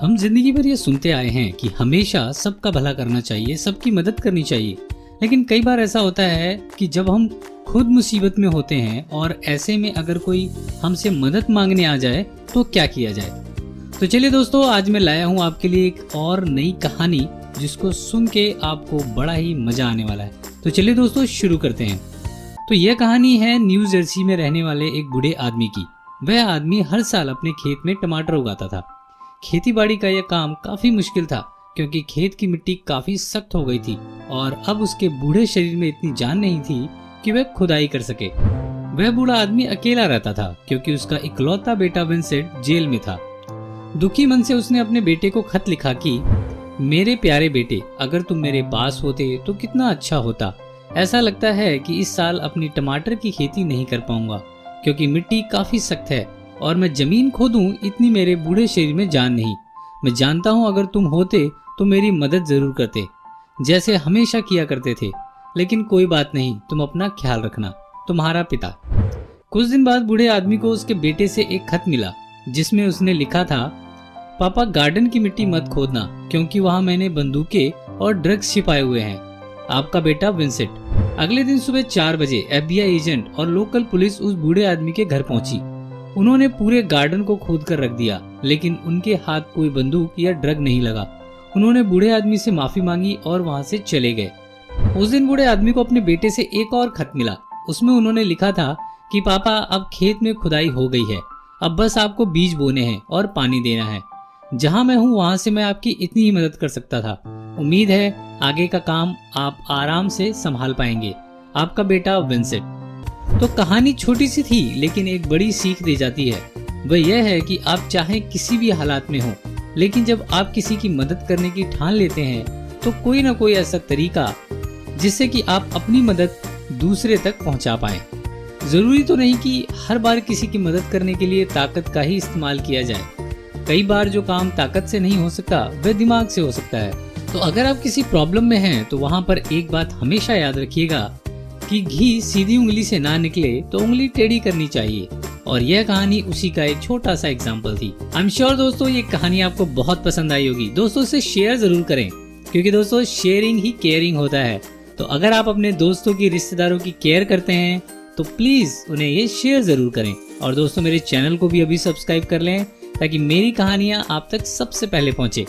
हम जिंदगी भर ये सुनते आए हैं कि हमेशा सबका भला करना चाहिए, सबकी मदद करनी चाहिए। लेकिन कई बार ऐसा होता है कि जब हम खुद मुसीबत में होते हैं और ऐसे में अगर कोई हमसे मदद मांगने आ जाए तो क्या किया जाए। तो चलिए दोस्तों, आज मैं लाया हूँ आपके लिए एक और नई कहानी जिसको सुन के आपको बड़ा ही मजा आने वाला है। तो चलिए दोस्तों, शुरू करते हैं। तो यह कहानी है न्यू जर्सी में रहने वाले एक बूढ़े आदमी की। वह आदमी हर साल अपने खेत में टमाटर उगाता था। खेती बाड़ी का यह काम काफी मुश्किल था क्योंकि खेत की मिट्टी काफी सख्त हो गई थी और अब उसके बूढ़े शरीर में इतनी जान नहीं थी कि वह खुदाई कर सके। वह बूढ़ा आदमी अकेला रहता था क्योंकि उसका इकलौता बेटा विंसेंट जेल में था। दुखी मन से उसने अपने बेटे को खत लिखा कि मेरे प्यारे बेटे, अगर तुम मेरे पास होते तो कितना अच्छा होता। ऐसा लगता है कि इस साल अपनी टमाटर की खेती नहीं कर पाऊंगा क्योंकि मिट्टी काफी सख्त है और मैं जमीन खोदूं इतनी मेरे बूढ़े शरीर में जान नहीं। मैं जानता हूं अगर तुम होते तो मेरी मदद जरूर करते, जैसे हमेशा किया करते थे। लेकिन कोई बात नहीं, तुम अपना ख्याल रखना। तुम्हारा पिता। कुछ दिन बाद बूढ़े आदमी को उसके बेटे से एक खत मिला जिसमें उसने लिखा था, पापा, गार्डन की मिट्टी मत खोदना क्योंकि वहां मैंने बंदूकें और ड्रग्स छिपाए हुए हैं। आपका बेटा विंसेंट। अगले दिन सुबह 4 बजे FBI एजेंट और लोकल पुलिस उस बूढ़े आदमी के घर पहुंची। उन्होंने पूरे गार्डन को खोद कर रख दिया, लेकिन उनके हाथ कोई बंदूक या ड्रग नहीं लगा। उन्होंने बूढ़े आदमी से माफी मांगी और वहां से चले गए। उस दिन बूढ़े आदमी को अपने बेटे से एक और खत मिला। उसमें उन्होंने लिखा था कि पापा, अब खेत में खुदाई हो गई है, अब बस आपको बीज बोने हैं और पानी देना है। जहां मैं हूं वहां से मैं आपकी इतनी ही मदद कर सकता था। उम्मीद है आगे का काम आप आराम से संभाल पाएंगे। आपका बेटा विंसेंट। तो कहानी छोटी सी थी लेकिन एक बड़ी सीख दे जाती है। वह यह है कि आप चाहे किसी भी हालात में हो, लेकिन जब आप किसी की मदद करने की ठान लेते हैं तो कोई ना कोई ऐसा तरीका जिससे कि आप अपनी मदद दूसरे तक पहुंचा पाएं। जरूरी तो नहीं कि हर बार किसी की मदद करने के लिए ताकत का ही इस्तेमाल किया जाए। कई बार जो काम ताकत से नहीं हो सकता वह दिमाग से हो सकता है। तो अगर आप किसी प्रॉब्लम में हैं तो वहां पर एक बात हमेशा याद रखिएगा कि घी सीधी उंगली से ना निकले तो उंगली टेढ़ी करनी चाहिए। और यह कहानी उसी का एक छोटा सा एग्जाम्पल थी। आई एम श्योर दोस्तों ये कहानी आपको बहुत पसंद आई होगी। दोस्तों से शेयर जरूर करें क्योंकि दोस्तों शेयरिंग ही केयरिंग होता है। तो अगर आप अपने दोस्तों की, रिश्तेदारों की केयर करते हैं तो प्लीज उन्हें ये शेयर जरूर करें। और दोस्तों मेरे चैनल को भी अभी सब्सक्राइब कर लें ताकि मेरी कहानियां आप तक सबसे पहले पहुंचे।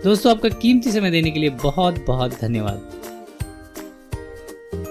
दोस्तों आपका कीमती समय देने के लिए बहुत बहुत धन्यवाद।